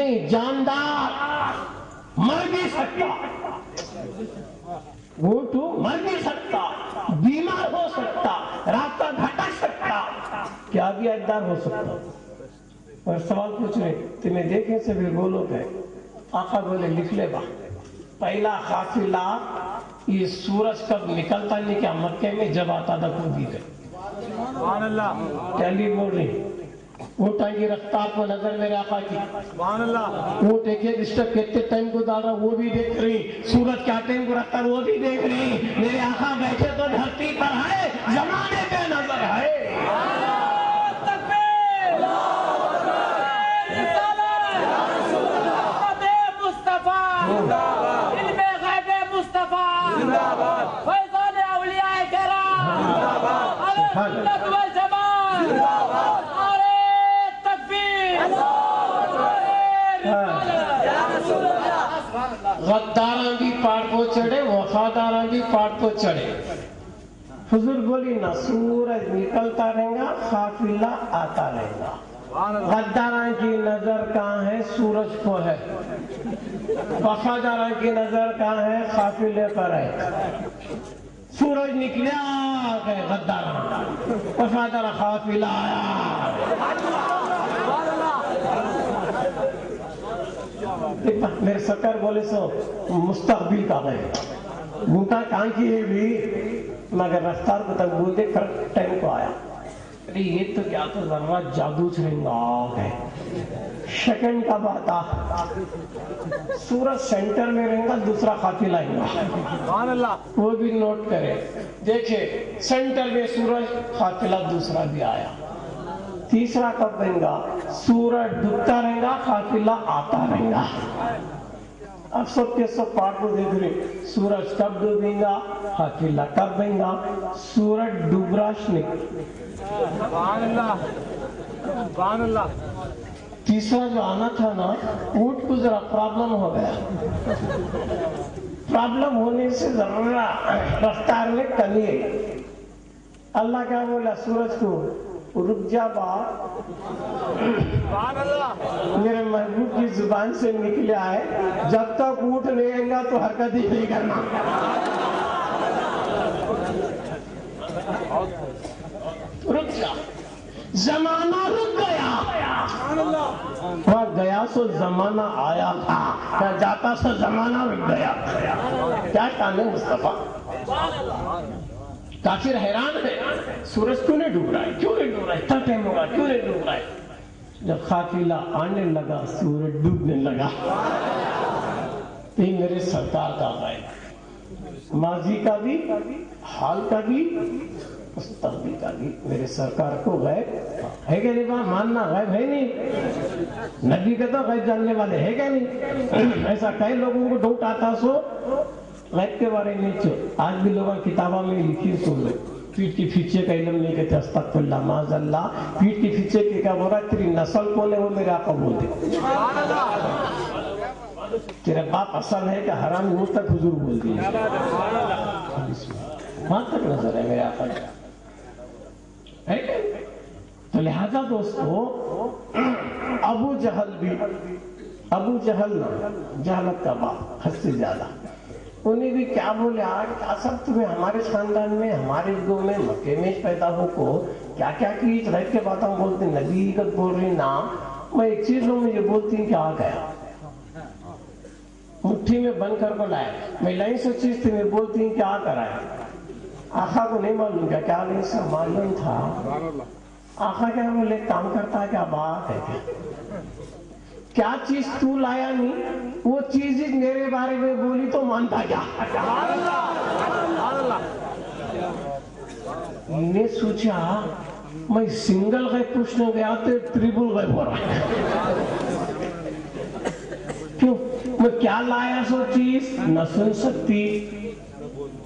نہیں، جاندار، مر بھی سکتا، اونٹ مر بھی سکتا، بیمار ہو سکتا، راستہ بھٹک سکتا، کیا بھی اقدار ہو سکتا. اور سوال پوچھ رہے تمہیں دیکھیں سے بھی بولو گئے. آقا بولے لکھ لے با. پہلا قافلہ یہ سورج کب نکلتا نہیں کیا مکے میں جب آتا تھا کو بھی گئے. سبحان اللہ. پہلی بول رہی اونٹ کی رفتار کو نظر میرے آقا کی. سبحان اللہ. اونٹ ایک ایک اسٹیپ کتنے ٹائم کو ڈال رہا وہ بھی دیکھ رہی، سورج کیا ٹائم کو رکھتا وہ بھی دیکھ رہی. میرے آقا بیٹھے تو دھرتی پر ہے، زمانے پہ نظر ہے. غداراں بھی پاٹ کو چڑھے، وفاداراں بھی پاٹ کو چڑھے. حضور بولی نہ سورج نکلتا رہے گا، قافلہ آتا رہے گا. غداراں کی نظر کہاں ہے؟ سورج کو ہے. وفاداراں کی نظر کہاں ہے؟ قافلے پر ہے. سورج نکلیا گئے غداراں، وفادار قافلہ آیا. میرے سرکار بولے سو مستقبل کا گئے بوٹا کہاں کی ہے بھی مگر رفتار کو تک بولتے کرٹ ٹائم کو آیا. ارے یہ تو کیا تو ذرا جادو چھرنگا ہے. سیکنڈ کا بات آ سورج سینٹر میں رہیں گا، دوسرا قافلہ آئے گا. سبحان اللہ. وہ بھی نوٹ کرے دیکھے سینٹر میں سورج، قافلہ دوسرا بھی آیا. تیسرا کب بنے گا؟ سورج ڈوبتا رہے گا، قافلہ آتا رہے گا. اب سب کے سب پارٹ کو دیکھ رہے سورج کب ڈوبے گا، قافلہ کب بنے گا. سورج ڈوب راشنی. سبحان اللہ. سبحان اللہ. تیسرا جو آنا تھا نا اونٹ کو ذرا پرابلم ہو گیا. پرابلم ہونے سے ذرا رفتار میں کمی ہے. اللہ کیا بولا سورج کو؟ رک جا با. میرے محبوب کی زبان سے نکلا ہے جب تک اونٹ نہیں گا تو حرکت ہی نہیں کرنا. رک جا. زمانہ رک گیا، وہاں گیا سو زمانہ آیا تھا، جاتا سو زمانہ رک گیا. کیا کام ہے مصطفیٰ؟ کافر حیران ہے سورج کیوں نہیں ڈوب رہا ہے، کیوں نہیں ڈوب رہا ہے، اتنا ٹائم ہوگا کیوں نہیں ڈوب رہا ہے. جب قافلہ آنے لگا سورج ڈوبنے لگا. یہ میرے سرکار کا غیب، ماضی کا بھی، حال کا بھی، مستقبل کا بھی. میرے سرکار کو غیب ہے کہ نہیں؟ ماننا غیب ہے نہیں. نبی کا تو غیب جاننے والے ہے کہ نہیں؟ ایسا کئی لوگوں کو ڈاؤٹ آتا سو غیب کے بارے میں. آج بھی لوگوں کتابوں میں لکھی سن لو پیٹ کے پیچھے کا علم نہیں کہتے، استغفر اللہ معاذ اللہ. پیٹ کے پیچھے کے کیا بول رہا ہے؟ تیری نسل کون ہے وہ میرے آقا بولتے. تیرا باپ اصل ہے کہ حرام منہ تک حضور بول دی. وہاں تک نظر ہے میرے آقا کا. تو لہذا دوستو ابو جہل بھی، ابو جہل جہالت کا باپ حد سے زیادہ، انہیں بھی کیا بولے آج اصل تمہیں ہمارے خاندان میں، ہمارے گھر میں، مکے میں پیدا ہو کو کیا کیا کی رہت کے باتوں بولتے. نبی کا بول رہی نا میں ایک چیز لوں مجھے بولتی ہوں کہ آ گیا مٹھی میں بند کر کو لائے. میں لائن سے چیز تھی میں بولتی ہوں کہ آ کر آئے. آقا کو نہیں معلوم کیا نہیں سا معلوم تھا. آقا کیا بولے کام کرتا ہے کیا بات ہے کیا چیز تو لایا نہیں وہ چیز میرے بارے میں بولی تو مانتا کیا. نے سوچا میں سنگل غیب پوچھنے گیا تو ٹریبل غیب ہو رہا ہے. کیوں؟ میں کیا لایا سو چیز نہ سن سکتی،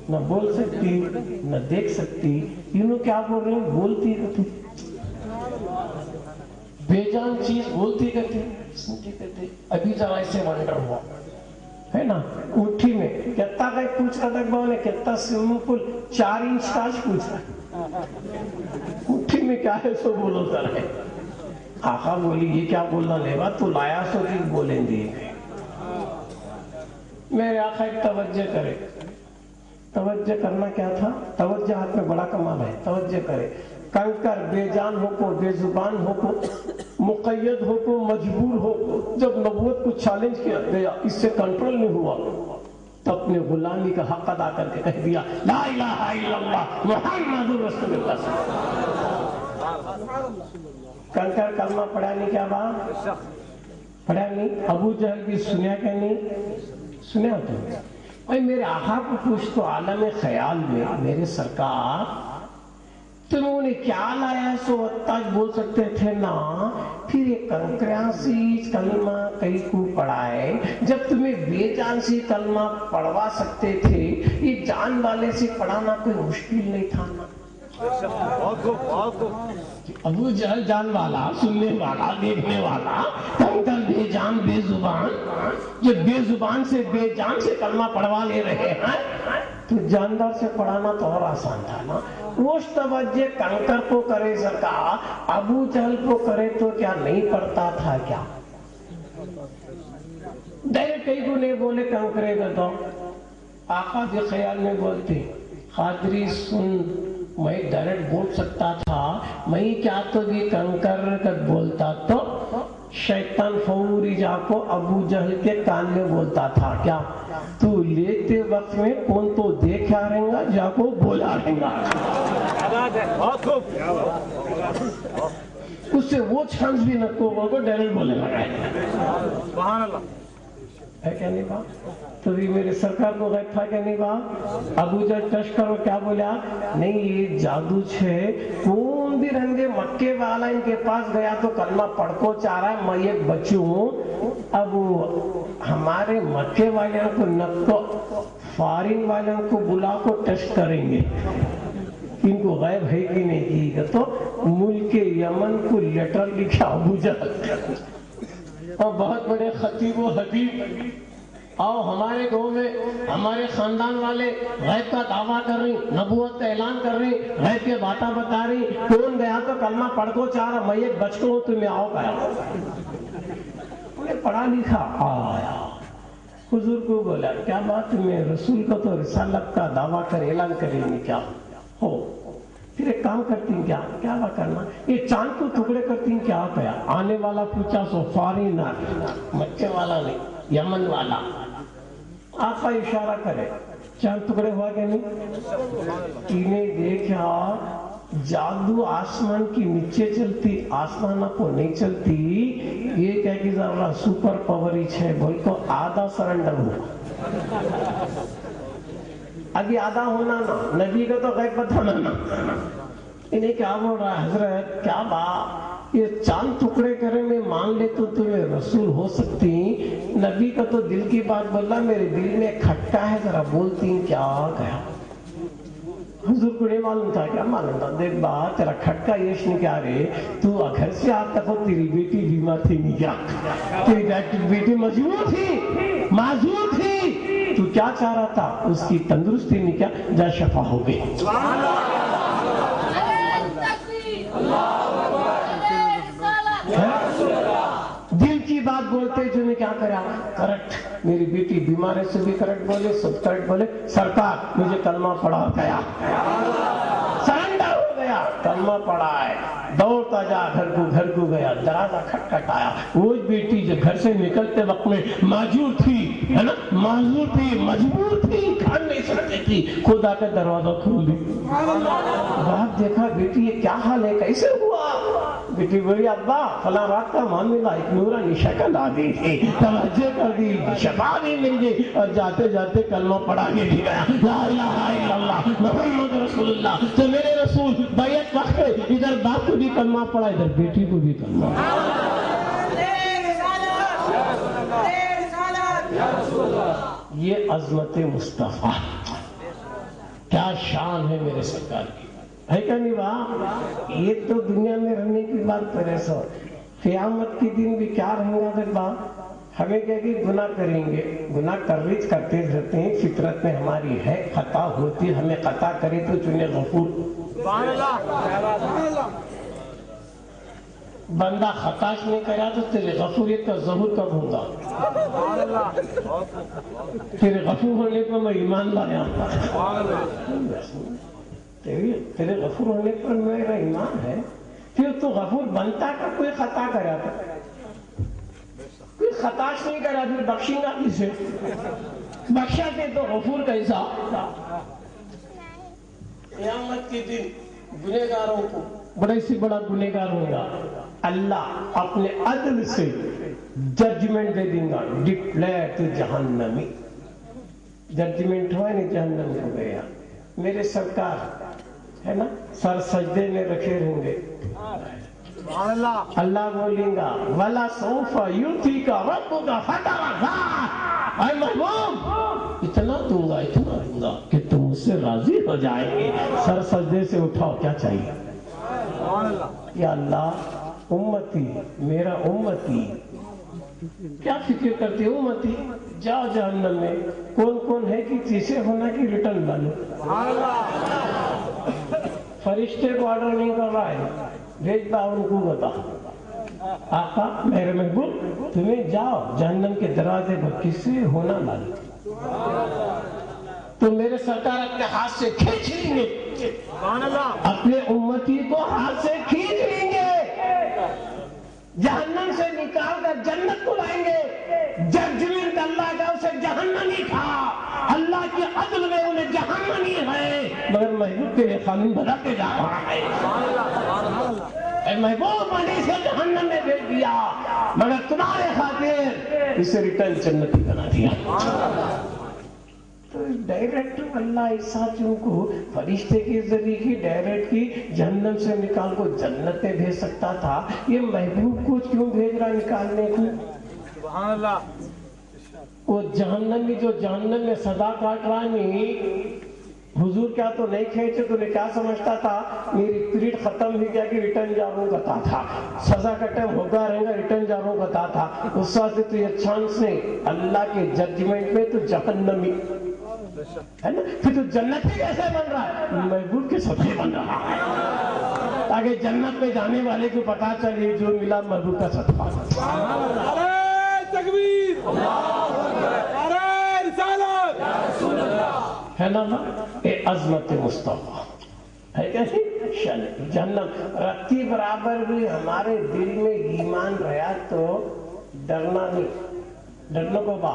نہ بول سکتی، نہ دیکھ سکتی. انہوں کیا بول رہے ہیں؟ بولتی رہتی بے جان چیز بولتی کرتی سنتی کرتی. ابھی ذرا ایسے ونڈر ہوا ہے نا اٹھی میں کتنا غیب پوچھ رہا تھا نے کتنا سوئمنگ پول 4 انچ کا پوچھ رہا. اٹھی میں کیا ہے سو بولو ذرا ہے. آقا بولی یہ کیا بولنا لیوا تو لایا سو چیز بولیں دے میرے آقا ایک توجہ کرے. توجہ کرنا کیا تھا؟ توجہ ہاتھ میں بڑا کمال ہے. توجہ کرے کنکر بے جان ہو کو بے زبان ہو کو مقید ہو کو مجبور ہو کو جب نبوت کو چیلنج کیا گیا اس سے کنٹرول نہیں ہوا تو اپنے غلامی کا حق ادا کر کے کہہ دیا لا الہ الا اللہ محمد رسول اللہ. کنکر کلمہ پڑھا نہیں کیا بات پڑھا نہیں. ابو جہل بھی سنیا کہ نہیں سنیا تو بھائی میرے آقا کو پوچھ تو عالم خیال میں میرے سرکار تمہوں نے کیا لایا سو تک بول سکتے تھے نا. پھر یہ کنکریاں سی کلمہ کئی کو پڑھائے جب تمہیں بے جان سی کلمہ پڑھوا سکتے تھے یہ جان والے سے پڑھانا کوئی مشکل نہیں تھا نا. ابو جہل جان والا سننے والا دیکھنے والا کنکر بے جان بے زبان جو بے زبان سے بے جان سے کلمہ پڑھوا لے رہے ہیں تو جاندار سے پڑھانا تو اور آسان تھا نا. روش توجہ کنکر کو کرے سرکار ابو جہل کو کرے تو کیا نہیں پڑھتا تھا کیا؟ ڈائریکٹ کئی کو نہیں بولے کنکرے گا تو آقا بھی خیال میں بولتے قادری سن میں ڈائریکٹ بول سکتا تھا میں کیا تو بھی کنکر کر بولتا تو شیطان فوری جا کو ابو جہل کے کان میں بولتا تھا کیا تو لیتے وقت میں کون تو دیکھا رہیں گا جا کو بولا رہیں گا. اس سے وہ چانس بھی نہ کو ڈائریکٹ بولے لگا سبحان اللہ ہے کیا نہیں بات. تو بھی میرے سرکار کو غیب تھا کیا نہیں بات. ابو جہل ٹچ کرو کیا بولا نہیں یہ جادو چھے کون بھی رنگے مکے والا ان کے پاس گیا تو کلمہ پڑھ کو چاہ رہا ہے میں ایک بچوں ہوں. اب ہمارے مکے والوں کو نکو فارن والوں کو بلا کو ٹچ کریں گے ان کو غیب ہے کہ نہیں کی گا تو ملک یمن کو لیٹر لکھا ابو جہل اور بہت بڑے خطیب و حبیب آؤ ہمارے گاؤں میں ہمارے خاندان والے غیب کا دعویٰ کر رہی نبوت کا اعلان کر رہی غیب کے باتیں بتا رہی کون گیا تو کلمہ پڑھ کو چاہ رہا میں ایک بچ کو تمہیں آؤ گیا پڑھا لکھا آیا حضور کو بولا کیا بات میں رسول کو تو رسالت کا دعویٰ کر اعلان کریں گے کیا ہو پھر ایک کام کرتی ہیں کیا با کرنا یہ چاند کو ٹکڑے کرتی ہیں کیا کیا آنے والا پوچھا سو فارینر مکے والا نہیں یمن والا آپ کا اشارہ کرے چاند ٹکڑے ہوا کہ نہیں انہیں دیکھا جادو آسمان کی نیچے چلتی آسمان کو نہیں چلتی یہ کیا کہ ذرا سپر پاور ہی ہے بول کو آدھا سرنڈر ہوا ابھی آدھا ہونا نا نبی کا تو غیب بتانا نا انہیں کیا بول رہا ہے حضرت کیا بات یہ چاند ٹکڑے کرے میں مان لے تو تمہیں رسول ہو سکتی نبی کا تو دل کی بات بولا میرے دل میں کھٹکا ہے ذرا بولتی کیا گیا حضور کو نہیں معلوم تھا کیا معلوم تھا دیکھ بات تیرا کھٹکا یہ نہیں کیا رہے تو گھر سے آج تک تیری بیٹی بیمار تھی نہیں کیا تیری بیٹی مجبور تھی معذور تھی تو کیا چاہ رہا تھا اس کی تندرستی نہیں کیا جا شفا ہو گئی دل کی بات بولتے جو نے کیا کرا کریکٹ میری بیٹی بیمار ہے سے بھی کریکٹ بولے سب کریکٹ بولے سرکار مجھے کلمہ پڑھا گیا سرنڈر ہو گیا کلمہ پڑھا ہے دوڑتا جا گھر کو گیا دروازہ کھٹکھٹایا وہ بیٹی جو گھر سے نکلتے وقت میں معذور تھی ہے نا معذور تھی مجبور تھی کھا نہیں سکتی تھی خدا کا دروازہ کھول دی باپ دیکھا بیٹی یہ کیا حال ہے کیسے ہوا بیٹی بولی ابا فلاں رات کا معاملہ ایک نورانی شکل آ گئی تھی توجہ کر دی شفا بھی مل گئی اور جاتے جاتے کلمہ پڑھا کے بھی گیا لا الہ الا اللہ محمد رسول اللہ تو میرے رسول بیعت وقت ادھر باپ کو بھی کلمہ پڑھا ادھر بیٹی کو بھی کلمہ یہ عظمت مصطفیٰ کیا شان ہے میرے سرکار کی ہے کیا نہیں واہ یہ تو دنیا میں رہنے کی بات پر ایسا قیامت کے دن بھی کیا رہیں گا دیکھ بات ہمیں کیا کہ گناہ کریں گے گناہ کرتے رہتے ہیں فطرت میں ہماری ہے خطا ہوتی ہمیں خطا کرے تو چنے غفور بندہ خطاش نہیں کرا تو تیرے غفوریت کا ظہور کب ہوگا؟ تیرے غفور ہونے پر میں ایمان لا جاتا، تیرے غفور ہونے پر میرا ایمان ہے. پھر تو غفور بنتا کا کوئی خطا کرا تھا، کوئی خطاش نہیں کرا، پھر بخشیں گا کسے؟ بخشا دے تو غفور کیسا؟ قیامت کے دن گنہگاروں کو بڑے سے بڑا گنہگار ہوگا، اللہ اپنے عدل سے ججمنٹ دے دیں گا، ڈکلیئر ٹو جہنمی. ججمنٹ ہوا نہیں، جہنم ہو گیا. میرے سرکار ہے نا سر سجدے میں رکھے رہیں گے، اللہ بولیں گا وَلَا سَوْفَ يُؤْتِيكَ رَبُّكَ فَتَرْضَىٰ، اے محبوب اتنا دوں گا کہ تم مجھ سے راضی ہو جائیں گے. سر سجدے سے اٹھاؤ، کیا چاہیے؟ یا اللہ امتی، میرا امتی، کیا فکر کرتی امتی؟ جاؤ جہنم میں کون کون ہے کہ تیسرے ہونا کی ریٹرن ڈالو. فرشتے کو آرڈر نہیں کر رہا ہے، بھیجتا ان کو بتا آقا میرے محبوب تمہیں جاؤ جہنم کے دروازے پر کس سے ہونا ڈالو. تو میرے سرکار اپنے ہاتھ سے کھینچ لیں گے، اپنے امتی کو ہاتھ سے کھینچ لیں گے، جہنم سے نکال کر جنت کو لائیں گے. ججمنٹ اللہ کا اسے جہنمی تھا، اللہ کے عدل میں انہیں جہنمی ہے، مگر محبوب کے قانون بنا کے جا رہا ہے. اے محبوب میں نے اسے جہنم میں بھیج دیا مگر تمہارے خاطر اسے ریٹرن جنتی بنا دیا. تو ڈائریکٹ اللہ ایسا چون کو فرشتے کے ذریعے کی ڈائریکٹ کی جہنم سے نکال کو جنت میں بھیج سکتا تھا، یہ محبوب کو کیوں بھیج رہا نکالنے کو؟ سبحان اللہ. وہ جہنم میں جو جہنم میں سزا کاٹ رہا نہیں، حضور کیا تو نہیں کھینچے تو نے کیا سمجھتا تھا میری پیریڈ ختم ہو گیا کہ ریٹرن جاروں کہتا تھا، سزا کا ٹائم ہوگا رہے گا ریٹرن جاروں کہتا تھا. اس وقت تو یہ چانس نہیں، اللہ کے ججمنٹ میں تو جہنمی ہے نا، پھر تو جنت میں کیسے بن رہا ہے؟ محبوب کے صدقے بن رہا ہے، تاکہ جنت میں جانے والے کو پتا چلے جو ملا محبوب کا صدقہ. تکبیر، نعرہ رسالت، ہے نا اے عظمت مصطفیٰ ہے کیسی جہنم رتی برابر بھی ہمارے دل میں ایمان رہا تو ڈرنا نہیں. ڈرنے کو با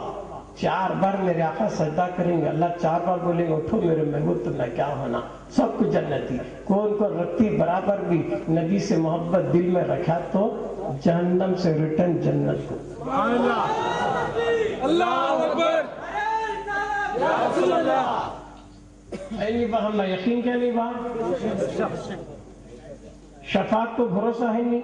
4 بار میرے آقا سجدہ کریں گے، اللہ 4 بار بولیں گے اٹھو میرے محبوب تم نے کیا ہونا، سب کچھ جنتی. کون کو رتی برابر بھی نبی سے محبت دل میں رکھا تو جہنم سے ریٹرن جنت کو. سبحان اللہ، اللہ اکبر، یا رسول اللہ. ہے نہیں با ہم یقین کیا نہیں با، شفاعت کو بھروسہ ہے نہیں،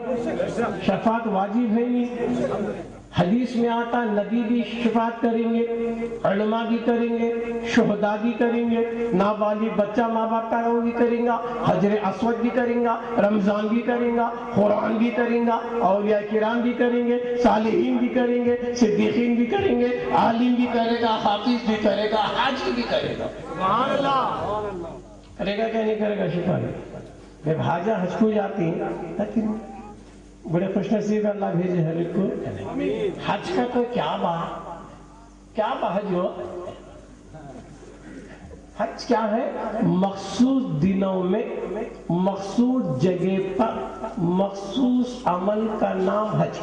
شفاعت واجب ہے نہیں. حدیث میں آتا نبی بھی شفاعت کریں گے، علماء بھی کریں گے، شہداء بھی کریں گے، نابالغ بچہ ماں باپ کا وہ بھی کریں گا، حجر اسود بھی کریں گا، رمضان بھی کریں گا، قرآن بھی کریں گا، اولیاء کرام بھی کریں گے، صالحین بھی کریں گے، صدیقین بھی کریں گے، عالم بھی کرے گا، حافظ بھی کرے گا، حاجی بھی کرے گا. سبحان اللہ. کرے گا کیا نہیں کرے گا؟ شفاعت. جب حاجہ حج کو جاتی ہیں بڑے خوش نصیب اللہ بھیجے ہر ایک کو. حج کا تو کیا حج ہو؟ حج کیا ہے؟ مخصوص دنوں میں مخصوص جگہ پر مخصوص عمل کا نام حج.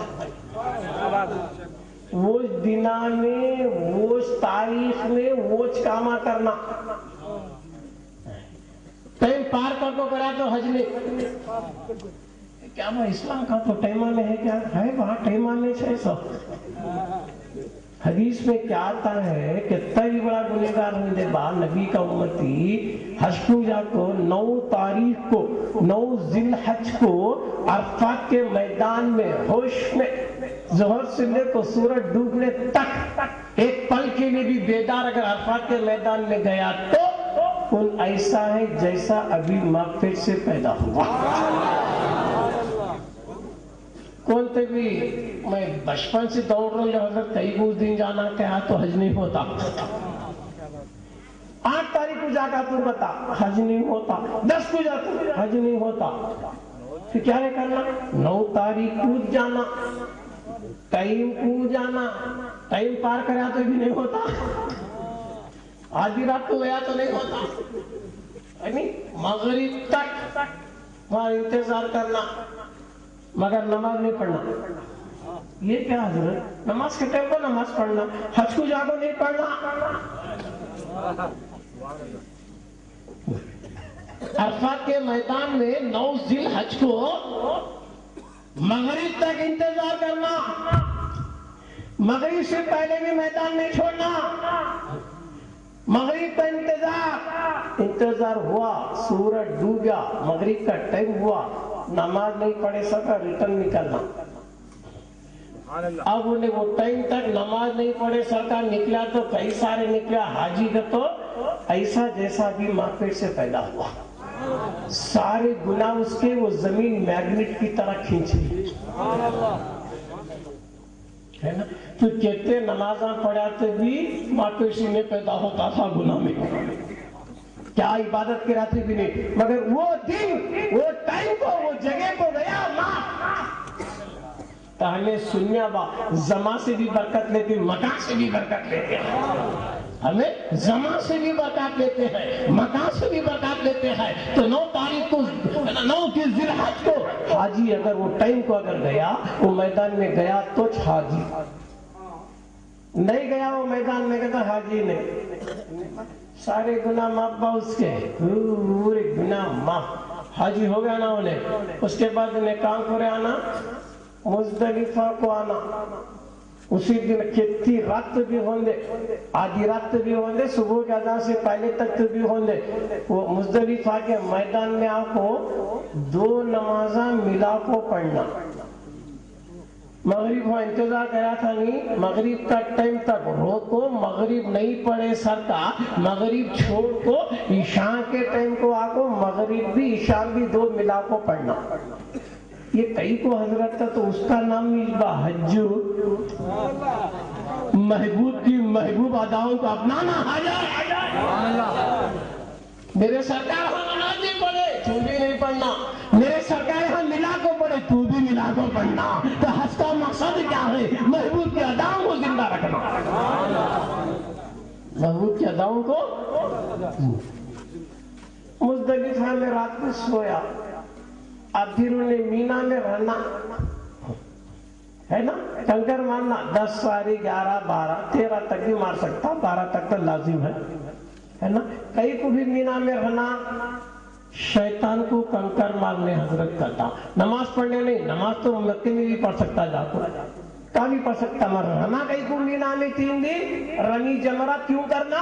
وہ دنہ میں وہ تاریخ میں وہ کاما کرنا. ٹائم پار کر کو کرا تو حج نہیں. کیا وہ اسلام کا تو ٹائمہ میں ہے، کیا ہے وہاں ٹائمہ میں سے سب. حدیث میں کیا آتا ہے کہ تئی بڑا گنہگار ہونے بعد نبی کا امتی حج پوجا کو 9 تاریخ کو 9 ذی الحج کو عرفات کے میدان میں ہوش میں ظہر سے لے کو سورج ڈوبنے تک ایک پل کے لیے بھی بیدار اگر عرفات کے میدان میں گیا تو ان ایسا ہے جیسا ابھی ماں پیٹ سے پیدا ہوا. کون تھے بھی میں بچپن سے دوڑ رہا ہوں حضرت کئی کچھ دن جانا کیا تو حج نہیں ہوتا. 8 تاریخ کو جا کر تو بتا حج نہیں ہوتا، 10 کو جاتا حج نہیں ہوتا. پھر کیا ہے کرنا؟ 9 تاریخ کو جانا، ٹائم کو جانا، ٹائم پار کرا تو بھی نہیں ہوتا، آدھی رات کو گیا تو نہیں ہوتا، یعنی مغرب تک وہاں انتظار کرنا مگر نماز نہیں پڑھنا۔ یہ کیا حضرت؟ نماز کے ٹائم کو نماز پڑھنا، حج کو جا کو نہیں پڑھنا۔ عرفات کے میدان میں 9 ذی الحج کو مغرب تک انتظار کرنا، مغرب سے پہلے بھی میدان نہیں چھوڑنا، مغرب کا انتظار ہوا، سورج ڈوب گیا، مغرب کا ٹائم ہوا، نماز نہیں پڑھے سکا، ریٹرن نکلنا۔ اب انہیں وہ ٹائم تک نماز نہیں پڑھے سکا، نکلا تو کئی سارے نکلا، حاجی کا تو ایسا جیسا بھی ماں پیٹ سے پیدا ہوا، سارے گناہ اس کے وہ زمین میگنیٹ کی طرح کھینچ لی، ہے نا؟ تو کہتے نمازاں پڑھاتے بھی ماں پیٹ سے نہیں پیدا ہوتا تھا گناہ میں، کیا عبادت کراتے بھی نہیں، مگر وہ دن وہ ٹائم کو وہ جگہ کو گیا ماں ہمیں سنیا با زمان سے بھی برکت لیتے، مکان سے بھی برکت لیتے ہیں، ہمیں زمان سے بھی برکات لیتے ہیں، مکان سے بھی برکات لیتے ہیں۔ تو 9 تاریخ کو 9 کی ذی الحج کو حاجی اگر وہ ٹائم کو اگر گیا، وہ میدان میں گیا تو حاجی، نہیں گیا وہ میدان میں گیا حاجی نہیں، سارے گناہ معاف با اس کے، پورے گناہ معاف۔ حاجی ہو گیا نا انہیں، اس کے بعد انہیں کام کرے آنا، مزدلفہ کو آنا، اسی دن کتنی رات بھی ہوندے، آدھی رات بھی ہوندے، صبح کے اذان سے پہلے تک بھی ہوندے، وہ مزدلفہ کے میدان میں آپ کو 2 نمازاں ملا کو پڑھنا۔ مغرب کو انتظار کرا تھا نہیں، مغرب کا ٹائم تک روکو، مغرب نہیں پڑھے سرکا، مغرب چھوڑ کو عشاء کے ٹائم کو آکو، مغرب بھی عشاء بھی 2 ملا کو پڑھنا۔ یہ کئی کو حضرت تھا تو اس کا نام مصباح حج، محبوب کی محبوب اداؤں کو اپنانا میرے سرکار ہاں نماز نہیں پڑھے تو بھی نہیں پڑھنا، میرے سرکار ہاں ملا کو پڑھے تو بھی ملا کو پڑھنا۔ تو حج کا مقصد کیا ہے؟ محبوب کی اداؤں کو زندہ رکھنا، محبوب کی اداؤں کو۔ مزدلفہ میں رات کو سویا، اب پھر انہیں مینا میں رہنا ہے نا، کنکر مارنا، 10 سواری 11 12 13 تک بھی مار سکتا، 12 تک تو لازم ہے نا۔ کئی کو بھی مینا میں رہنا، شیطان کو کنکر مارنے حضرت کرتا، نماز پڑھنے نہیں، نماز تو مکے میں بھی پڑھ سکتا، جا کو کہاں بھی پڑھ سکتا، مر رہنا کئی کو مینا میں 3 دن رمی جمرات کیوں کرنا؟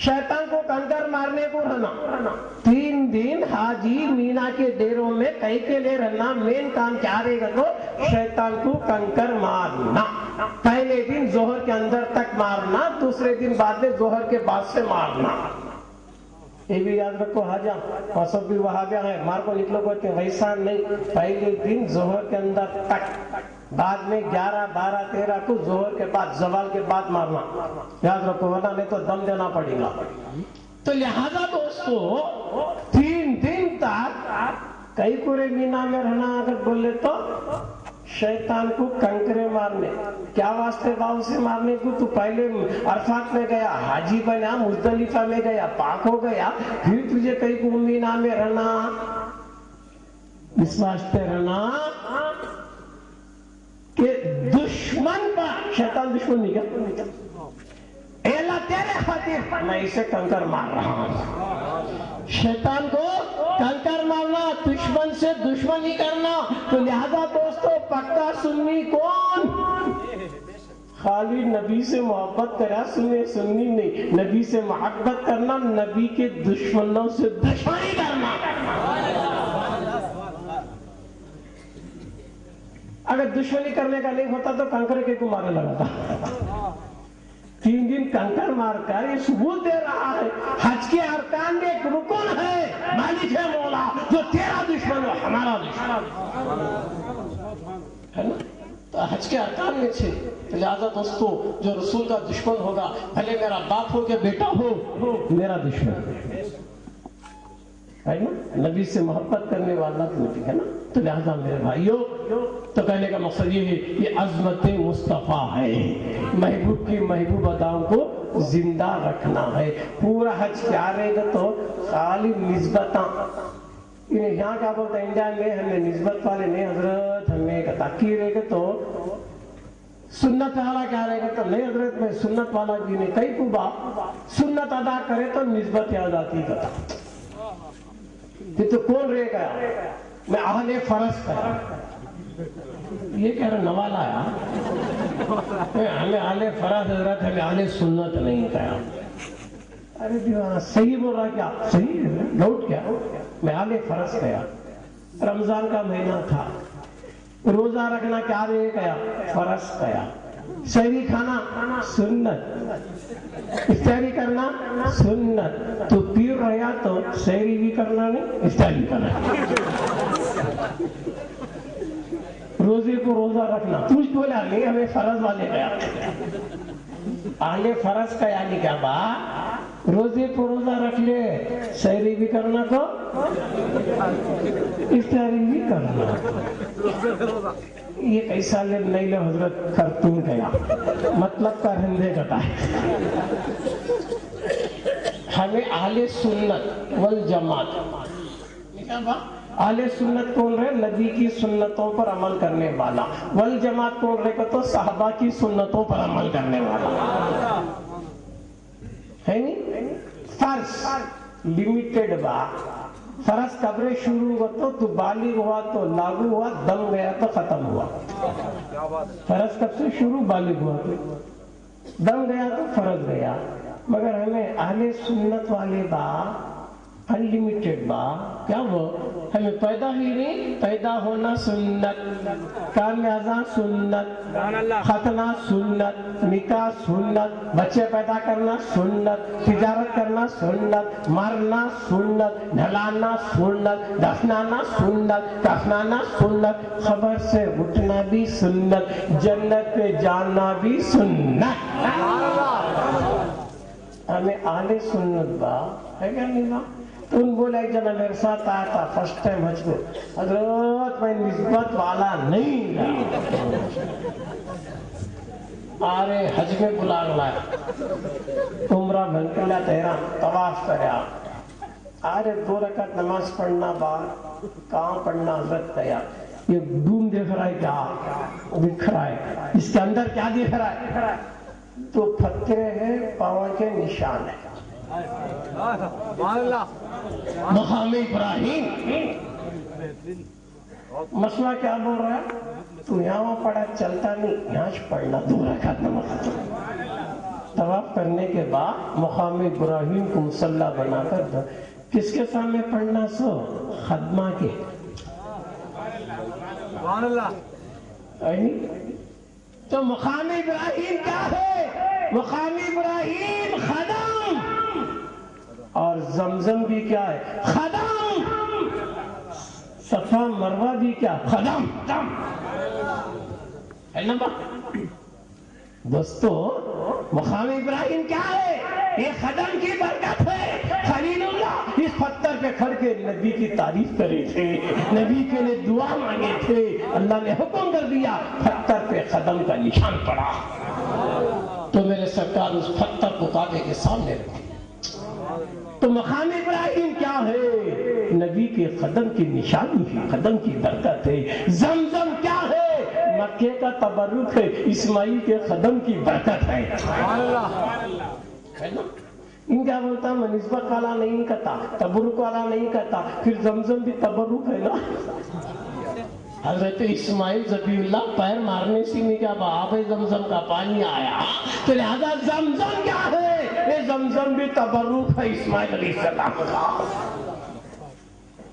شیطان کو کنکر مارنے کو رہنا، 3 دن حاجی مینا کے ڈیروں میں کئی کے لئے رہنا، مین کام کیا رہے گا تو شیطان کو کنکر مارنا۔ پہلے دن ظہر کے اندر تک مارنا، دوسرے دن بعد میں ظہر کے بعد سے مارنا۔ یہ بھی یاد رکھو حاجہ، اور سب بھی وہاں گیا ہے، مار کو نکلو کو ویسا نہیں، پہلے دن ظہر کے اندر تک، بعد میں 11 12 13 کو ظہر کے بعد زوال کے بعد مارنا، یاد رکھو ورنہ نہیں تو دم دینا پڑے گا۔ تو لہذا دوستو 3 دن تک کئی پورے مینا میں رہنا، اگر بولے تو شیطان کو کنکرے مارنے، کیا واسطے باؤ سے مارنے کو؟ تو پہلے عرفات میں گیا، حاجی بنا، مزدلفہ میں گیا، پاک ہو گیا، پھر تجھے کئی کو مینا میں رہنا، اس واسطے رہنا کہ دشمن پر، شیطان دشمن نہیں کیا، اے اللہ تیرے خاطر میں اسے کنکر مار رہا ہوں۔ شیطان کو کنکر مارنا، دشمن سے دشمنی کرنا۔ تو لہذا دوستو پکا سنی کون؟ خالی نبی سے محبت کرا، سنی نہیں، نبی سے محبت کرنا، نبی کے دشمنوں سے دشمنی کرنا۔ اگر دشمنی کرنے کا نہیں ہوتا تو کنکر کے کو مارنے لگا تھا۔ 3 دن کنکر مار کر یہ ثبوت دے رہا ہے حج کے ارکان میں ایک رکن ہے، مالک ہے مولا، جو تیرا دشمن ہو ہمارا دشمن ہے نا۔ تو حج کے ارکان میں سے لہذا دوستو جو رسول کا دشمن ہوگا، بھلے میرا باپ ہو کہ بیٹا ہو، میرا دشمن ہے نا، نبی سے محبت کرنے والا تو ہے نا. تو لہذا میرے بھائیوں، تو کہنے کا مقصد یہ ہے، یہ عظمت مصطفیٰ ہے، محبوب کی محبوب اداؤں کو زندہ رکھنا ہے. پورا حج کیا رہے گا تو خالی نسبتاں. یہاں کیا بولتا ہے انڈیا میں، ہمیں نسبت والے نہیں حضرت، ہمیں تاکی رہے گا تو سنت والا کیا رہے گا تو نہیں حضرت، میں سنت والا بھی نہیں. کئی کوبا سنت ادا کرے تو نسبت یاد آتی کتا. تو کون رہے گا؟ میں اہل فرض کہا. یہ کہہ رہا نوالا آیا، ہمیں اہل فرض حضرت، ہمیں اہل سنت نہیں کہا. ارے دیوانا صحیح بول رہا کیا؟ صحیح ہے، ڈاؤٹ کیا؟ میں اہل فرض کہا. رمضان کا مہینہ تھا، روزہ رکھنا کیا رہے گا؟ فرض کہا. سحری کھانا سنت، افطاری کرنا سنت. تو پیر رہا تو سحری بھی کرنا نہیں، افطاری کرنا. روزے کو روزہ رکھنا کچھ بولا نہیں، ہمیں فرض والے کیا آگے فرض کا یعنی کیا با روزے کو روزہ رکھ لے، سحری بھی کرنا کو افطاری بھی کرنا. یہ کیسا لے نہیں لے حضرت خرطوم گیا، مطلب کا رندے کٹا ہے. ہمیں اہل سنت والجماعت. اہل سنت کون رہے؟ نبی کی سنتوں پر عمل کرنے والا. والجماعت کون رہے گا تو صحابہ کی سنتوں پر عمل کرنے والا ہے. نہیں فرض لمیٹڈ با. فرض قبر شروع ہوا تو بالغ ہوا تو لاگو ہوا، دم گیا تو ختم ہوا. فرض کب سے شروع؟ بالغ ہوا تو دم گیا تو فرض گیا. مگر ہمیں اہل سنت والے با انلمیٹڈ با کیا وہ ہمیں پیدا ہی نہیں، پیدا ہونا سنت، کامیازہ سنت، ختنہ سنت، نکاح سنت، بچے پیدا کرنا سنت، تجارت کرنا سنت، مرنا سنت، ڈھلانا سنت، دفنانا سنت، کفنانا سنت، خبر سے اٹھنا بھی سنت، جنت پہ جانا بھی سنت. ہمیں اہل سنت با ہے کیا نہیں با. تو ان بولا ایک جنہ میرے ساتھ آیا تھا فرسٹ ٹائم حج کو، حضرت میں نسبت والا نہیں آرے حج میں بلا لایا، عمرہ بن کے لیا تیرا طواف کریا. آرے 2 رکعت نماز پڑھنا بعد کہاں پڑھنا حضرت کیا. یہ ڈوم دیکھ رہا ہے کیا دکھ رہا ہے، اس کے اندر کیا دیکھ رہا ہے تو پتھرے ہیں، پاؤں کے نشان ہے. مقام ابراہیم. مسئلہ کیا بول رہا ہے تو یہاں پڑھا چلتا نہیں، یہاں پڑھنا 2 رکعت نماز. طواف کرنے کے بعد مقام ابراہیم کو مصلی بنا کر کس کے سامنے پڑھنا؟ سو خدمہ کے. تو مقام ابراہیم کیا ہے؟ مقام ابراہیم خدم، اور زمزم بھی کیا ہے؟ خدم. صفا مروہ بھی کیا؟ خدم ہے نا با. دوستو مقام ابراہیم کیا ہے؟ یہ خدم کی برکت ہے. خلیل اللہ اس پتھر پہ کھڑ کے نبی کی تعریف کرے تھے، نبی کے لیے دعا مانگے تھے. اللہ نے حکم کر دیا، پتھر پہ خدم کا نشان پڑا. تو میرے سرکار اس پتھر کو کعبے کے سامنے رکھا. تو مقام ابراہیم کیا ہے؟ نبی کے قدم کی نشانی ہے، قدم کی برکت ہے. زمزم کیا ہے؟ مکے کا تبرک ہے، اسماعیل کے قدم کی برکت ہے. ان کیا بولتا میں نسبت والا نہیں کہتا، تبرک والا نہیں کہتا، پھر زمزم بھی تبرک ہے نا. حضرت اسماعیل ذبیح اللہ پیر مارنے سے نہیں کیا آب زمزم کا پانی آیا، تو لہذا زمزم کیا ہے؟ یہ زمزم بھی تبرک ہے اسماعیل علیہ السلام کا.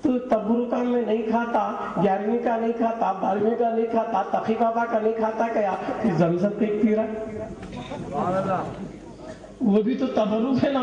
تو تبرکہ میں نہیں کھاتا، 11ویں کا نہیں کھاتا، 12ویں کا نہیں کھاتا، تقی بابا کا نہیں کھاتا، کیا زمزم پہ پی رہا؟ وہ بھی تو تبرک ہے نا.